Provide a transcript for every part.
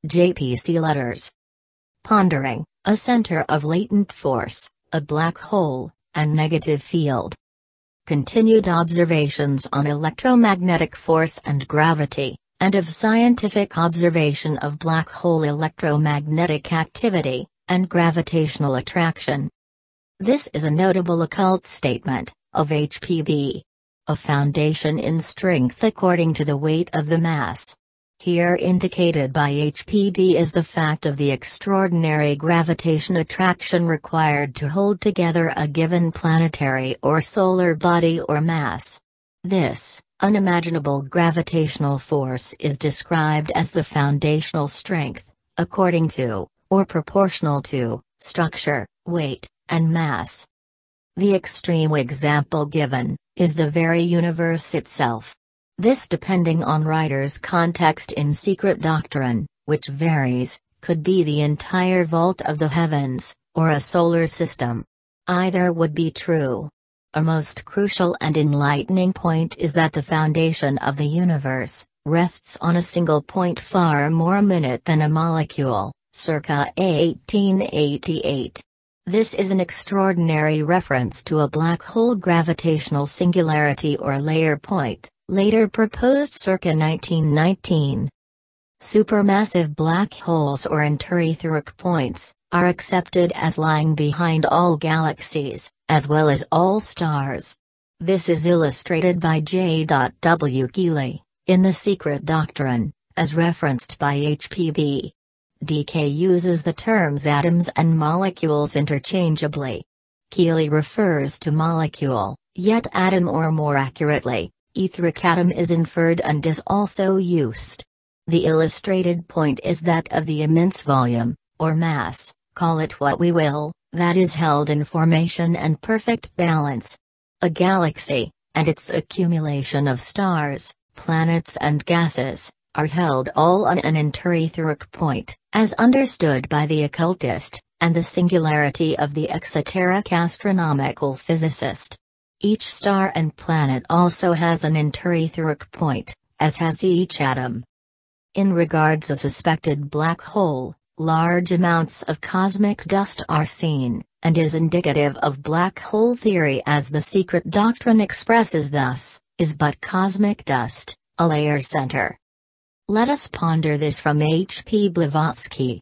JPC Letters. Pondering, a center of latent force, a black hole, and negative field. Continued observations on electromagnetic force and gravity, and of scientific observation of black hole electromagnetic activity, and gravitational attraction. This is a notable occult statement of HPB. A foundation in strength according to the weight of the mass. Here indicated by HPB is the fact of the extraordinary gravitation attraction required to hold together a given planetary or solar body or mass. This unimaginable gravitational force is described as the foundational strength, according to, or proportional to, structure, weight, and mass. The extreme example given is the very universe itself. This, depending on writer's context in Secret Doctrine, which varies, could be the entire vault of the heavens, or a solar system. Either would be true. A most crucial and enlightening point is that the foundation of the universe rests on a single point far more minute than a molecule, circa 1888. This is an extraordinary reference to a black hole gravitational singularity or layer point, later proposed circa 1919. Supermassive black holes or interetheric points are accepted as lying behind all galaxies, as well as all stars. This is illustrated by J.W. Keeley, in The Secret Doctrine, as referenced by HPB. DK uses the terms atoms and molecules interchangeably. Keeley refers to molecule, yet atom, or more accurately, etheric atom is inferred and is also used. The illustrated point is that of the immense volume, or mass, call it what we will, that is held in formation and perfect balance. A galaxy, and its accumulation of stars, planets and gases, are held all on an interetheric point, as understood by the occultist, and the singularity of the exoteric astronomical physicist. Each star and planet also has an interetheric point, as has each atom. In regards to a suspected black hole, large amounts of cosmic dust are seen, and is indicative of black hole theory as the Secret Doctrine expresses thus, is but cosmic dust, a layer center. Let us ponder this from H. P. Blavatsky.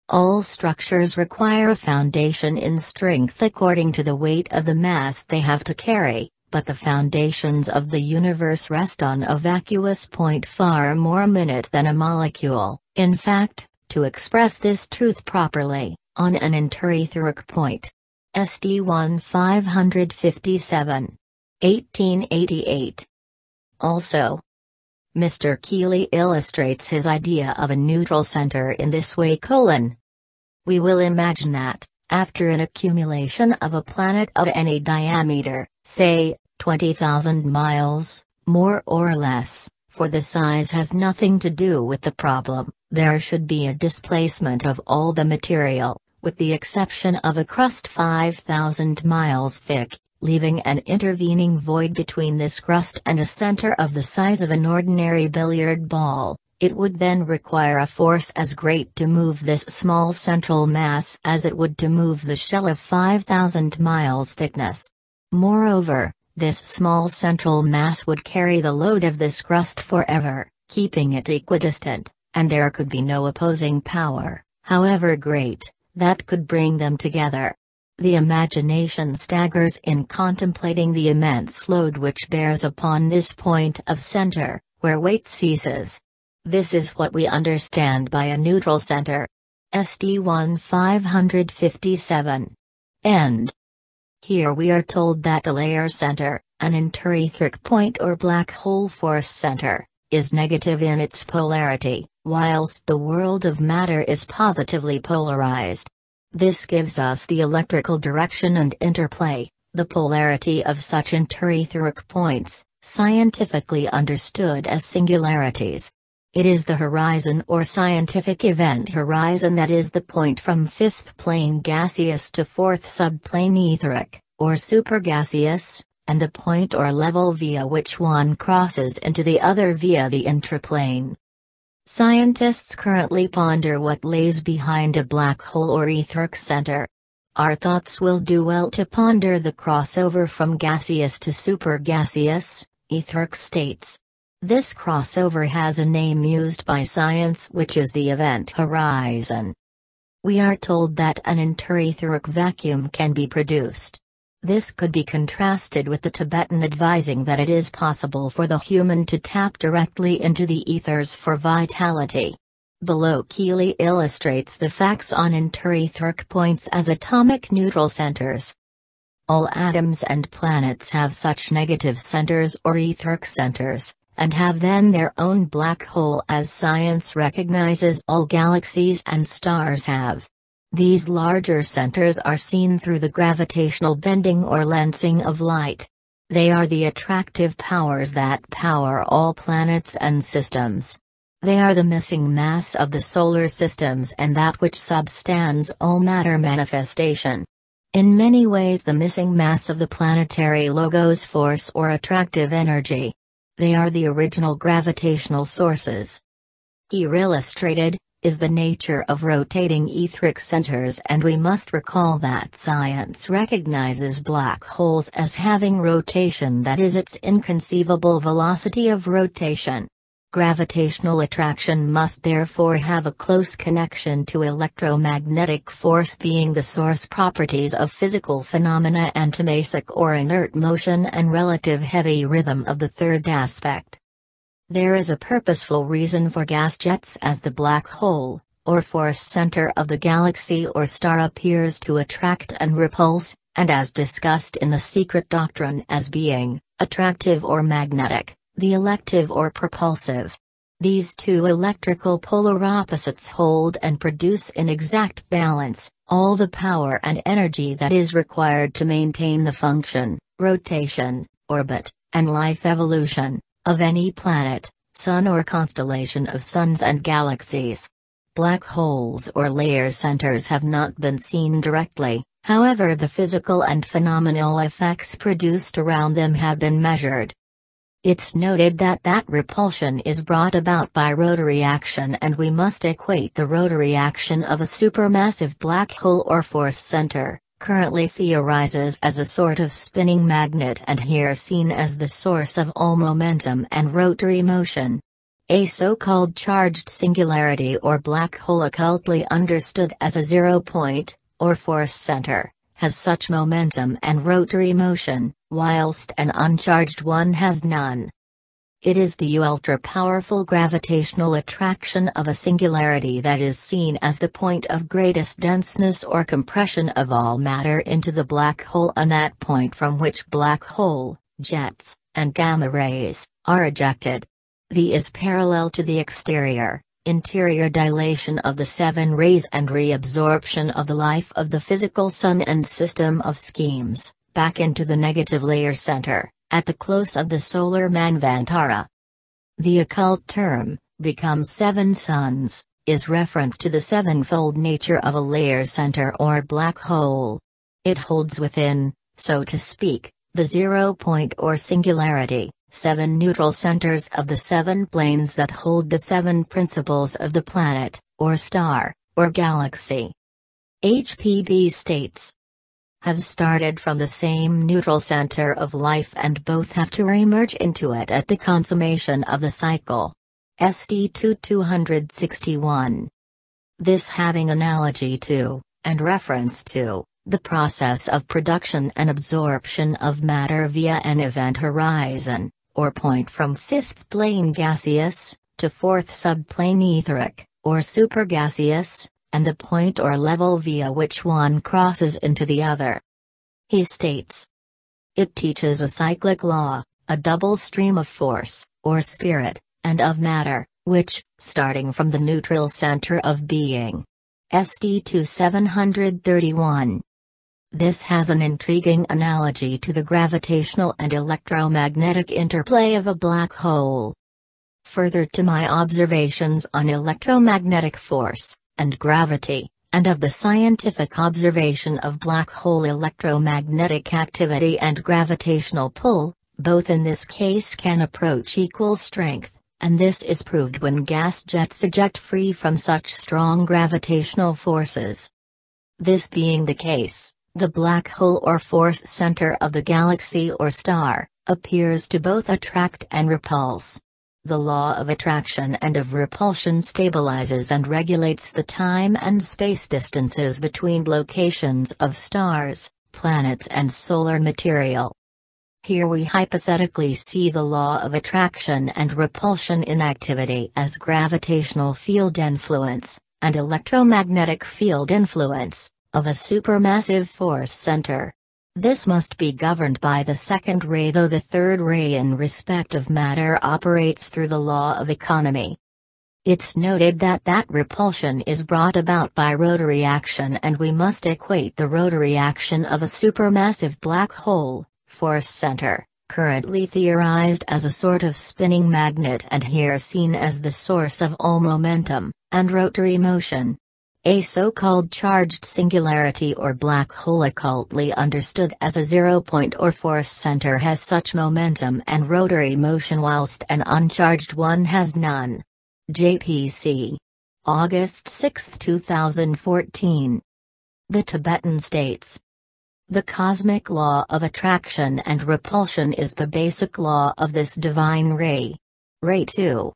All structures require a foundation in strength according to the weight of the mass they have to carry, but the foundations of the universe rest on a vacuous point far more minute than a molecule, in fact, to express this truth properly, on an interetheric point. SD 1557. 1888. Also, Mr. Keeley illustrates his idea of a neutral center in this way: we will imagine that, after an accumulation of a planet of any diameter, say, 20,000 miles, more or less, for the size has nothing to do with the problem, there should be a displacement of all the material, with the exception of a crust 5,000 miles thick, leaving an intervening void between this crust and a center of the size of an ordinary billiard ball. It would then require a force as great to move this small central mass as it would to move the shell of 5,000 miles thickness. Moreover, this small central mass would carry the load of this crust forever, keeping it equidistant, and there could be no opposing power, however great, that could bring them together. The imagination staggers in contemplating the immense load which bears upon this point of center, where weight ceases. This is what we understand by a neutral center. SD 1557. End. Here we are told that a layer center, an interetheric point or black hole force center, is negative in its polarity, whilst the world of matter is positively polarized. This gives us the electrical direction and interplay, the polarity of such interetheric points, scientifically understood as singularities. It is the horizon or scientific event horizon that is the point from fifth plane gaseous to fourth subplane etheric, or supergaseous, and the point or level via which one crosses into the other via the intraplane. Scientists currently ponder what lays behind a black hole or etheric center. Our thoughts will do well to ponder the crossover from gaseous to supergaseous, etheric states. This crossover has a name used by science, which is the event horizon. We are told that an interetheric vacuum can be produced. This could be contrasted with the Tibetan advising that it is possible for the human to tap directly into the ethers for vitality. Below Keeley illustrates the facts on interetheric points as atomic neutral centers. All atoms and planets have such negative centers or etheric centers, and have then their own black hole, as science recognizes all galaxies and stars have. These larger centers are seen through the gravitational bending or lensing of light. They are the attractive powers that power all planets and systems. They are the missing mass of the solar systems and that which substands all matter manifestation. In many ways the missing mass of the planetary logos force or attractive energy. They are the original gravitational sources. Here illustrated is the nature of rotating etheric centers, and we must recall that science recognizes black holes as having rotation, that is, its inconceivable velocity of rotation. Gravitational attraction must therefore have a close connection to electromagnetic force being the source properties of physical phenomena, and to basic or inert motion and relative heavy rhythm of the third aspect. There is a purposeful reason for gas jets as the black hole, or force center of the galaxy or star appears to attract and repulse, and as discussed in the Secret Doctrine as being attractive or magnetic, the elective or propulsive. These two electrical polar opposites hold and produce in exact balance all the power and energy that is required to maintain the function, rotation, orbit, and life evolution of any planet, sun or constellation of suns and galaxies. Black holes or layer centers have not been seen directly, however the physical and phenomenal effects produced around them have been measured. It's noted that repulsion is brought about by rotary action, and we must equate the rotary action of a supermassive black hole or force center, currently theorizes as a sort of spinning magnet and here seen as the source of all momentum and rotary motion. A so-called charged singularity or black hole, occultly understood as a zero point, or force center, has such momentum and rotary motion, whilst an uncharged one has none. It is the ultra-powerful gravitational attraction of a singularity that is seen as the point of greatest denseness or compression of all matter into the black hole, and that point from which black hole, jets, and gamma rays are ejected. The is parallel to the interior dilation of the seven rays and reabsorption of the life of the physical sun and system of schemes, back into the negative layer center, at the close of the solar manvantara. The occult term, becomes seven suns, is reference to the sevenfold nature of a layer center or black hole. It holds within, so to speak, the zero point or singularity, seven neutral centers of the seven planes that hold the seven principles of the planet, or star, or galaxy. HPB states, have started from the same neutral center of life and both have to remerge into it at the consummation of the cycle. SD 261. This having analogy to, and reference to, the process of production and absorption of matter via an event horizon, or point from fifth plane gaseous, to fourth subplane etheric, or supergaseous, and the point or level via which one crosses into the other. He states, it teaches a cyclic law, a double stream of force, or spirit, and of matter, which, starting from the neutral center of being. SD 731. This has an intriguing analogy to the gravitational and electromagnetic interplay of a black hole. Further to my observations on electromagnetic force, and gravity, and of the scientific observation of black hole electromagnetic activity and gravitational pull, both in this case can approach equal strength, and this is proved when gas jets eject free from such strong gravitational forces. This being the case, the black hole or force center of the galaxy or star appears to both attract and repulse. The law of attraction and of repulsion stabilizes and regulates the time and space distances between locations of stars, planets and solar material. Here we hypothetically see the law of attraction and repulsion in activity as gravitational field influence, and electromagnetic field influence, of a supermassive force center. This must be governed by the second ray, though the third ray in respect of matter operates through the law of economy. It's noted that repulsion is brought about by rotary action, and we must equate the rotary action of a supermassive black hole force center, currently theorized as a sort of spinning magnet and here seen as the source of all momentum, and rotary motion. A so-called charged singularity or black hole, occultly understood as a zero point or force center, has such momentum and rotary motion whilst an uncharged one has none. JPC. August 6, 2014. The Tibetan states, "The cosmic law of attraction and repulsion is the basic law of this divine ray. Ray 2.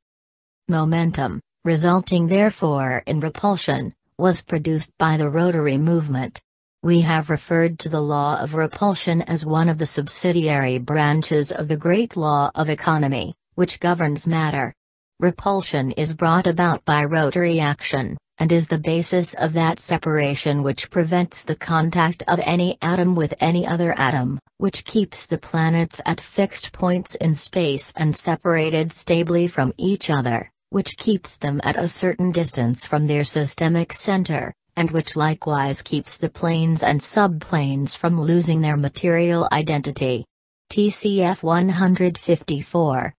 Momentum, resulting therefore in repulsion, was produced by the rotary movement. We have referred to the law of repulsion as one of the subsidiary branches of the great law of economy, which governs matter. Repulsion is brought about by rotary action, and is the basis of that separation which prevents the contact of any atom with any other atom, which keeps the planets at fixed points in space and separated stably from each other, which keeps them at a certain distance from their systemic center, and which likewise keeps the planes and subplanes from losing their material identity." TCF 154.